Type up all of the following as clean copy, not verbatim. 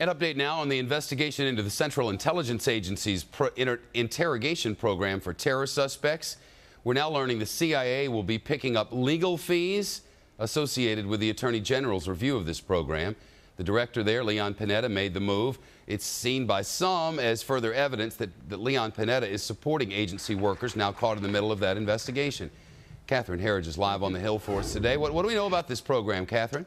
An update now on the investigation into the Central Intelligence Agency's interrogation program for terror suspects. We're now learning the CIA will be picking up legal fees associated with the Attorney General's review of this program. The director there, Leon Panetta, made the move. It's seen by some as further evidence that Leon Panetta is supporting agency workers now caught in the middle of that investigation. Catherine Herridge is live on the Hill for us today. What do we know about this program, Catherine?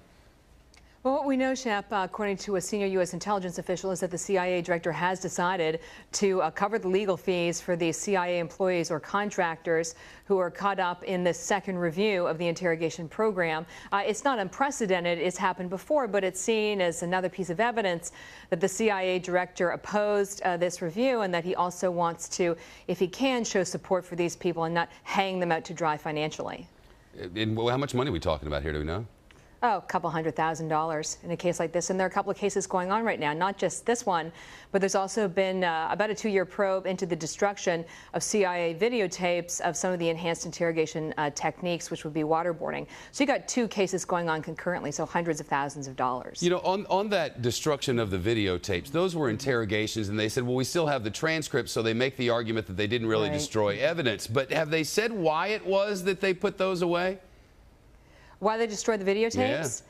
Well, what we know, Shep, according to a senior U.S. intelligence official, is that the CIA director has decided to cover the legal fees for the CIA employees or contractors who are caught up in this second review of the interrogation program. It's not unprecedented. It's happened before, but it's seen as another piece of evidence that the CIA director opposed this review and that he also wants to, if he can, show support for these people and not hang them out to dry financially. And how much money are we talking about here, do we know? Oh, a couple $100,000 in a case like this. And there are a couple of cases going on right now, not just this one, but there's also been about a 2-year probe into the destruction of CIA videotapes of some of the enhanced interrogation techniques, which would be waterboarding. So you got 2 cases going on concurrently, so hundreds of thousands of dollars. You know, on that destruction of the videotapes, those were interrogations, and they said, well, we still have the transcripts, so they make the argument that they didn't really destroy evidence. But have they said why it was that they put those away? Why they destroyed the videotapes?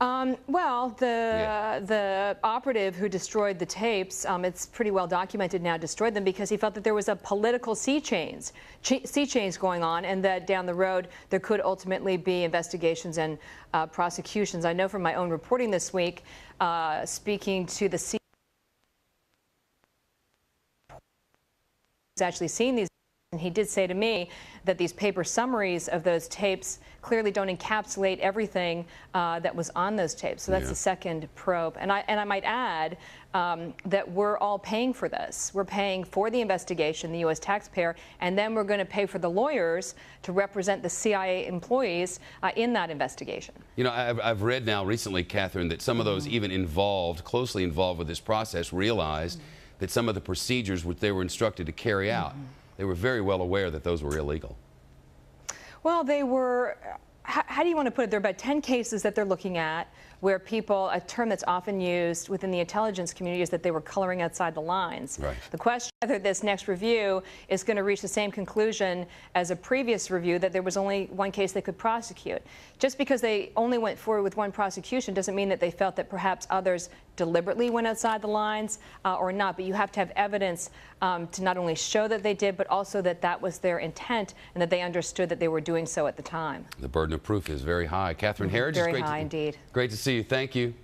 Yeah. Well, the operative who destroyed the tapes, it's pretty well documented now, destroyed them because he felt that there was a political sea change going on, and that down the road there could ultimately be investigations and prosecutions. I know from my own reporting this week, speaking to the CIA, who's actually seen these. And he did say to me that these paper summaries of those tapes clearly don't encapsulate everything that was on those tapes. So that's the second probe. And I might add that we're all paying for this. We're paying for the investigation, the U.S. taxpayer, and then we're going to pay for the lawyers to represent the CIA employees in that investigation. You know, I've read now recently, Catherine, that some of those even closely involved with this process realized that some of the procedures which they were instructed to carry out, they were very well aware that those were illegal. Well, they were, how do you want to put it? There are about 10 cases that they're looking at where people, a term that's often used within the intelligence community is that they were coloring outside the lines. Right. The question whether this next review is going to reach the same conclusion as a previous review, that there was only one case they could prosecute. Just because they only went forward with one prosecution doesn't mean that they felt that perhaps others deliberately went outside the lines or not. But you have to have evidence to not only show that they did, but also that that was their intent and that they understood that they were doing so at the time. The burden of proof is very high. Catherine Herridge, very high indeed. Great to see you. Thank you.